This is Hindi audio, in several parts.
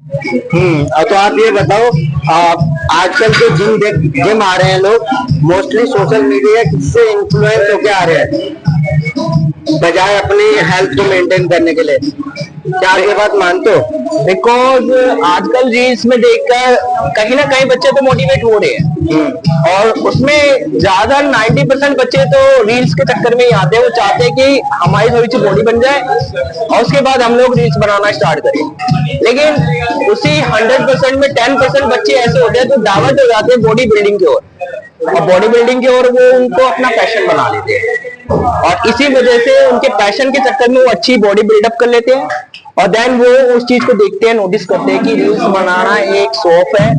तो आप ये बताओ, आजकल जो जिम आ रहे हैं लोग, मोस्टली सोशल मीडिया से इन्फ्लुएंस होके आ रहे हैं बजाय अपनी हेल्थ को मेंटेन करने के लिए। क्या आप ये बात मानते हो? बिकॉज आजकल रील्स में देखकर कहीं ना कहीं बच्चे तो मोटिवेट हो रहे हैं, और उसमें ज्यादा 90% बच्चे तो रील्स के चक्कर में ही आते हैं। वो चाहते हैं कि हमारी थोड़ी सी बॉडी बन जाए और उसके बाद हम लोग रील्स बनाना स्टार्ट करें। लेकिन उसी 100% में 10% बच्चे ऐसे होते हैं जो डाइवर्ट हो जाते हैं बॉडी बिल्डिंग की ओर, और बॉडी बिल्डिंग की ओर वो उनको अपना पैशन बना लेते हैं, और इसी वजह से उनके पैशन के चक्कर में वो अच्छी बॉडी बिल्डअप कर लेते हैं, और देन वो उस चीज को देखते हैं, नोटिस करते हैं कि रील्स बनाना एक शौक है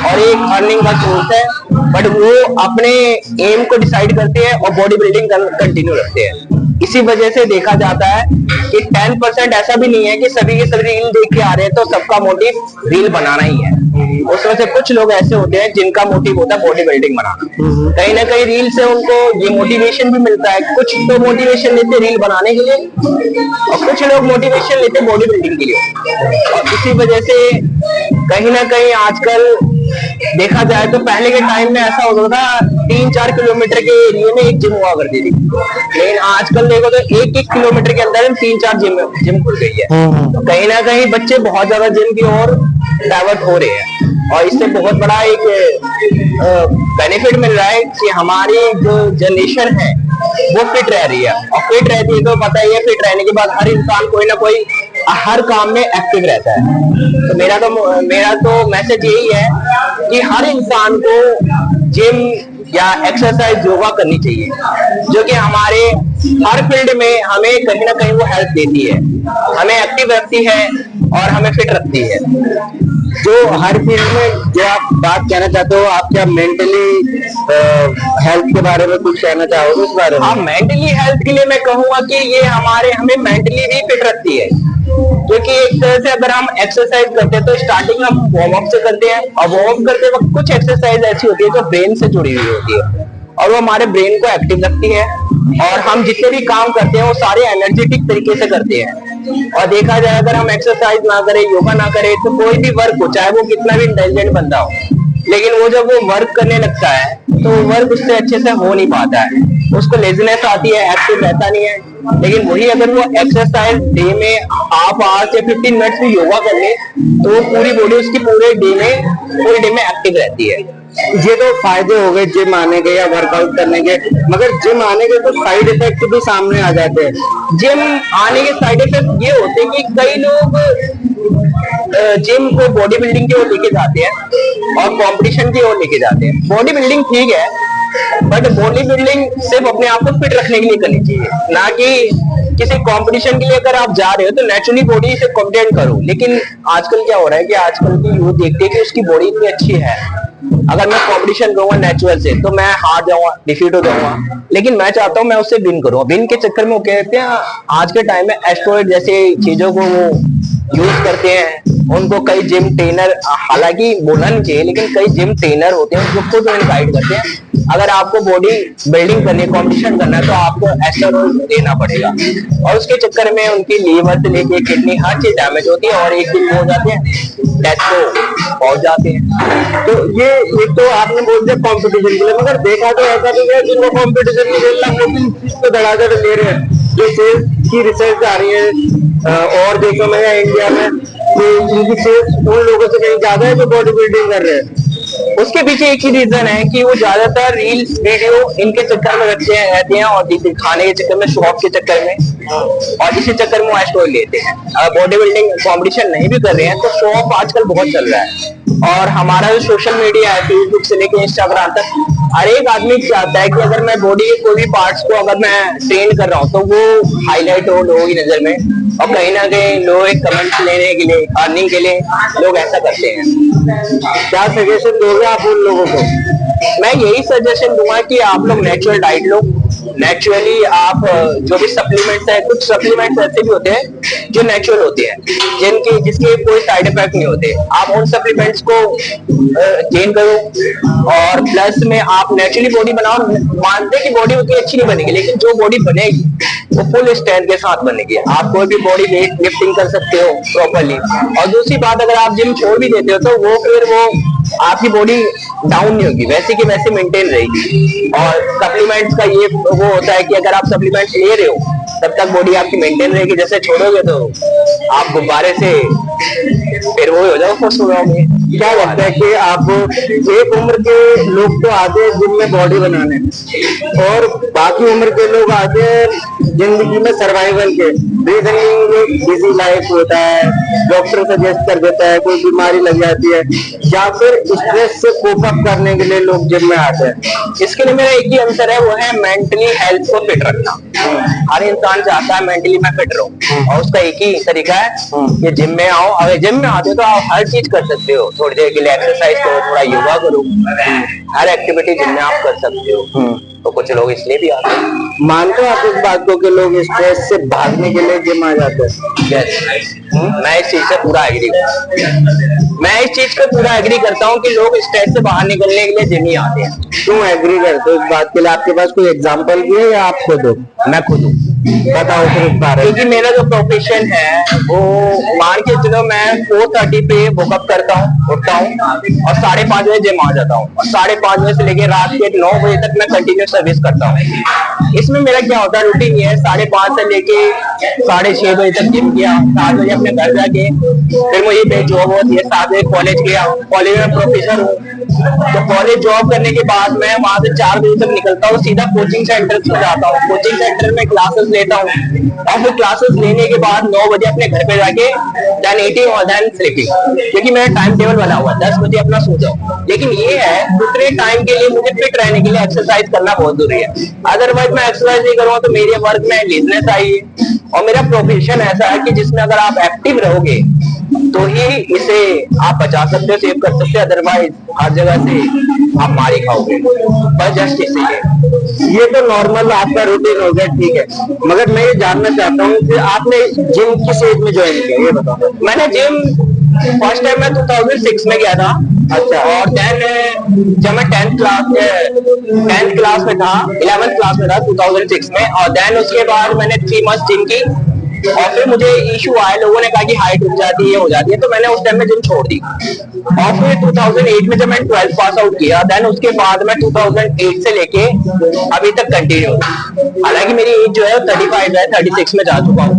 और एक अर्निंग का सोर्स है, बट वो अपने एम को डिसाइड करते हैं और बॉडी बिल्डिंग कंटिन्यू रखते हैं। इसी वजह से देखा जाता है कि 10% ऐसा भी नहीं है कि सभी के सभी रील देख के आ रहे हैं तो सबका मोटिव रील बनाना ही है। उसमें से कुछ लोग ऐसे होते हैं जिनका मोटिव होता है बॉडी बिल्डिंग बनाना। कहीं ना कहीं रील से उनको ये मोटिवेशन भी मिलता है। कुछ तो मोटिवेशन लेते रील बनाने के लिए और कुछ लोग मोटिवेशन लेते बॉडी बिल्डिंग के लिए, और इसी वजह से कहीं ना कहीं आजकल देखा जाए तो पहले के टाइम में ऐसा होता था 3-4 किलोमीटर के एरिया में एक जिम हुआ करती थी, लेकिन आजकल देखो तो 1-1 किलोमीटर के अंदर 3-4 जिम खुल गई है। तो कहीं ना कहीं बच्चे बहुत ज्यादा जिम की ओर डाइवर्ट हो रहे हैं, और इससे बहुत बड़ा एक बेनिफिट मिल रहा है कि हमारी जो जनरेशन है वो फिट रह रही है, और फिट रहती है तो पता ही है फिट रहने के बाद हर इंसान कोई ना कोई हर काम में एक्टिव रहता है। तो मेरा तो मैसेज यही है कि हर इंसान को जिम या एक्सरसाइज योगा करनी चाहिए, जो कि हमारे हर फील्ड में हमें कहीं ना कहीं वो हेल्प देती है, हमें एक्टिव रखती है और हमें फिट रखती है। जो हर फील्ड में जो आप बात कहना चाहते हो, आप क्या मेंटली हेल्थ के बारे में कुछ कहना चाहोगे इस बारे में? हाँ, मेंटली हेल्थ के लिए मैं कहूंगा कि ये हमें मेंटली भी फिट रखती है, क्योंकि एक तरह से अगर हम एक्सरसाइज करते हैं तो स्टार्टिंग हम वार्म अप से करते हैं, और वार्म अप करते वक्त कुछ एक्सरसाइज ऐसी होती है जो ब्रेन से जुड़ी हुई होती है, और वो हमारे ब्रेन को एक्टिव रखती है, और हम जितने भी काम करते हैं वो सारे एनर्जेटिक तरीके से करते हैं। और देखा जाए अगर हम एक्सरसाइज ना करें, योगा ना करें, तो कोई भी वर्क हो, चाहे वो कितना भी इंटेलिजेंट बंदा हो, लेकिन वो जब वो वर्क करने लगता है तो वर्क उससे अच्छे से हो नहीं पाता है, उसको लेजीनेस आती है, एक्टिव रहता नहीं है। लेकिन वही अगर वो एक्सरसाइज डे में हाफ आवर या 15 मिनट भी योगा कर ले तो पूरी बॉडी उसकी पूरे डे में एक्टिव रहती है। ये तो फायदे हो गए जिम आने के या वर्कआउट करने के, मगर जिम आने के तो साइड इफेक्ट भी सामने आ जाते हैं। जिम आने के साइड इफेक्ट ये होते हैं कि कई लोग जिम को बॉडी बिल्डिंग की ओर लेके जाते हैं और कंपटीशन की ओर लेके जाते हैं। बॉडी बिल्डिंग ठीक है, बट बॉडी बिल्डिंग सिर्फ अपने आप को फिट रखने के लिए करनी चाहिए, ना कि किसी कंपटीशन के लिए। अगर आप जा रहे हो तो नेचुरली बॉडी से कॉम्पिटेंट करो। लेकिन आजकल क्या हो रहा है कि आजकल की यूथ देखते हैं कि उसकी बॉडी इतनी अच्छी है, अगर मैं कंपटीशन करूंगा नेचुरल से तो मैं हार जाऊंगा, डिफीट हो जाऊंगा। लेकिन मैं चाहता हूं मैं उससे विन करूं। विन के चक्कर में वो कहते हैं आज के टाइम में एस्टेरॉइड जैसे चीजों को वो यूज करते हैं। उनको कई जिम ट्रेनर, हालांकि बोलना नहीं चाहिए, लेकिन कई जिम ट्रेनर होते हैं जो खुद उन्हें गाइड करते हैं अगर आपको बॉडी बिल्डिंग करनी है, कंपटीशन करना है, तो आपको एस्टेरॉइड देना पड़ेगा। और उसके चक्कर में उनकी लीवर से लेके किडनी हर चीज डैमेज होती है, और एक दिन हो जाते हैं डेथ को पहुंच जाते हैं। तो ये एक तो आपने बोल दिया कंपटीशन के लिए, मगर देखा तो ऐसा भी है जिनको कंपटीशन नहीं मिलता वो भी इस चीज को धड़ाधड़ ले रहे हैं। जो सेल्स की रिसर्च आ रही है और देखो मैं इंडिया में इनकी सेल्स उन लोगों से कहीं ज्यादा है जो बॉडी बिल्डिंग कर रहे हैं। उसके पीछे एक ही रीजन है कि वो ज्यादातर रील्स वीडियो इनके चक्कर में रहते हैं और दिखाने के चक्कर में, शो ऑफ के चक्कर में, और इसी चक्कर में वो एस्टेरॉइड लेते हैं। अगर बॉडी बिल्डिंग कॉम्पिटिशन नहीं भी कर रहे हैं तो शो ऑफ आजकल बहुत चल रहा है। और हमारा जो सोशल मीडिया है, फेसबुक से लेकर इंस्टाग्राम तक, हर एक आदमी चाहता है कि अगर मैं बॉडी के कोई भी पार्ट्स को अगर मैं ट्रेन कर रहा हूँ तो वो हाईलाइट हो लोगों की नजर में, और कहीं ना कहीं लोग एक कमेंट्स लेने के लिए, अर्निंग के लिए लोग ऐसा करते हैं। क्या सजेशन दोगे आप उन लोगों को? मैं यही सजेशन दूंगा कि आप लोग नेचुरल डाइट लो। नेचुरली आप जो भी सप्लीमेंट्स है, कुछ सप्लीमेंट्स ऐसे भी होते हैं जो नेचुरल होते हैं, जिसके कोई साइड इफेक्ट नहीं होते। आप उन सप्लीमेंट्स को गेन करो, और प्लस में आप नेचुरली बॉडी बनाओ। मानते हैं कि बॉडी उतनी अच्छी नहीं बनेगी, लेकिन जो बॉडी बनेगी वो फुल स्ट्रेंथ के साथ बनेगी। आप कोई भी बॉडी वेट लिफ्टिंग कर सकते हो प्रॉपरली। और दूसरी बात, अगर आप जिम छोड़ भी देते हो तो वो फिर वो आपकी बॉडी डाउन नहीं होगी, वैसे की वैसे मेंटेन रहेगी। और सप्लीमेंट्स का ये वो होता है कि अगर आप सप्लीमेंट्स ले रहे हो तब तक बॉडी आपकी मेंटेन रहेगी, जैसे छोड़ोगे तो आप गुब्बारे से फिर वो हो जाओ खुश हो जाओगे। क्या लगता है कि आप एक उम्र के लोग तो आते हैं जिम में बॉडी बनाने और बाकी उम्र के लोग आते हैं जिंदगी में सर्वाइवल के, रीजनिंग बिजी लाइफ होता है, डॉक्टर सजेस्ट कर देता है, कोई बीमारी लग जाती है, या फिर स्ट्रेस से कोप अप करने के लिए लोग जिम में आते हैं। इसके लिए मेरा एक ही आंसर है, वो है मेंटली हेल्थ को फिट रखना। हर इंसान चाहता है मेंटली मैं फिट रहूं, और उसका एक ही तरीका है कि जिम में आओ। अगर जिम में आते हो तो आप हर चीज कर सकते हो, थोड़ी देर के लिए एक्सरसाइज करो, थोड़ा योगा करो, हर एक्टिविटी जिम में आप कर सकते हो। तो कुछ लोग इसलिए भी आते हैं। मानते हो आप इस बात को कि लोग स्ट्रेस से भागने के लिए जिम आ जाते हैं? मैं इस चीज से पूरा एग्री करता हूँ कि लोग स्ट्रेस से बाहर निकलने के लिए जिम ही आते हैं। क्यों एग्री करते हो इस बात के लिए? आपके पास कोई एग्जांपल भी है या आप खुद हो? मैं खुद हूँ। बताओ फिर इस बारे में। क्योंकि मेरा जो प्रोफेशन है वो मान के चलो, मैं 4:30 पे वॉकअप करता हूँ, उठता हूँ और 5:30 बजे जिम आ जाता हूँ, और 5:30 बजे से लेके रात के 9 बजे तक मैं कंटिन्यू सर्विस करता हूँ। इसमें मेरा क्या होता है, रूटीन ये है, 5:30 से लेके 6:30 बजे तक जिम किया, 7 बजे अपने घर जाके फिर मुझे पे जॉब होती है, 7 बजे कॉलेज गया, कॉलेज में प्रोफेसर हूँ। तो कॉलेज जॉब करने के बाद मैं वहां से 4 बजे तक निकलता हूँ, सीधा कोचिंग सेंटर में जाता हूँ। कोचिंग सेंटर में क्लासेस लेता हूँ, और फिर क्लासेस लेने के बाद 9 बजे अपने घर पे जाके देन ईटिंग और देन स्लीपिंग, क्योंकि मेरा टाइम टेबल बना हुआ है 10 बजे अपना सो जाओ। लेकिन ये है, दूसरे टाइम के लिए मुझे फिट रहने के लिए एक्सरसाइज करना बहुत जरूरी है। अदरवाइज मैं एक्सरसाइज नहीं करूँगा तो मेरे वर्क में लेजनेस आई है। और मेरा प्रोफेशन ऐसा है कि जिसमें अगर आप एक्टिव रहोगे तो ही इसे आप बचा सकते हो, सेव कर सकते हो, अदरवाइज हर जगह से आप मारी खाओगे। बस जस्ट इसीलिए। ये तो नॉर्मल आपका रूटीन हो गया, ठीक है, मगर मैं ये जानना चाहता हूँ कि आपने जिम किस एज में ज्वाइन किया, ये बताओ। मैंने जिम फर्स्ट टाइम मैं 2006 में गया था। अच्छा। और देन जब मैं 10th क्लास में था, 11th क्लास में था 2006 में, और देन उसके बाद मैंने 3 मंथ जिम की, और फिर मुझे इशू आया, लोगों ने कहा कि हाइट रुक जाती है, हो जाती है, तो मैंने उस टाइम में जिम छोड़ दी। और फिर 2008 में जब मैं 12th पास आउट किया, देन उसके बाद मैं 2008 से लेके अभी तक कंटिन्यू, हालांकि मेरी एज जो है 35 है, 36 में जा चुका हूँ।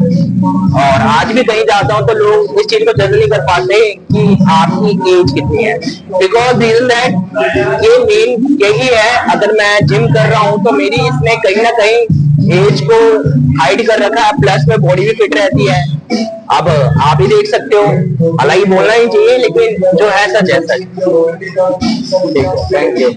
और आज भी कहीं जाता हूँ तो लोग इस चीज को जज नहीं कर पाते कि आपकी एज कितनी है, बिकॉज रीजन दैट ये मेन यही है, अगर मैं जिम कर रहा हूँ तो मेरी इसने कहीं ना कहीं एज को हाइड कर रखा है, प्लस में बॉडी भी फिट रहती है। अब आप ही देख सकते हो, हालांकि बोलना ही चाहिए लेकिन जो है सच है सच। Thank you.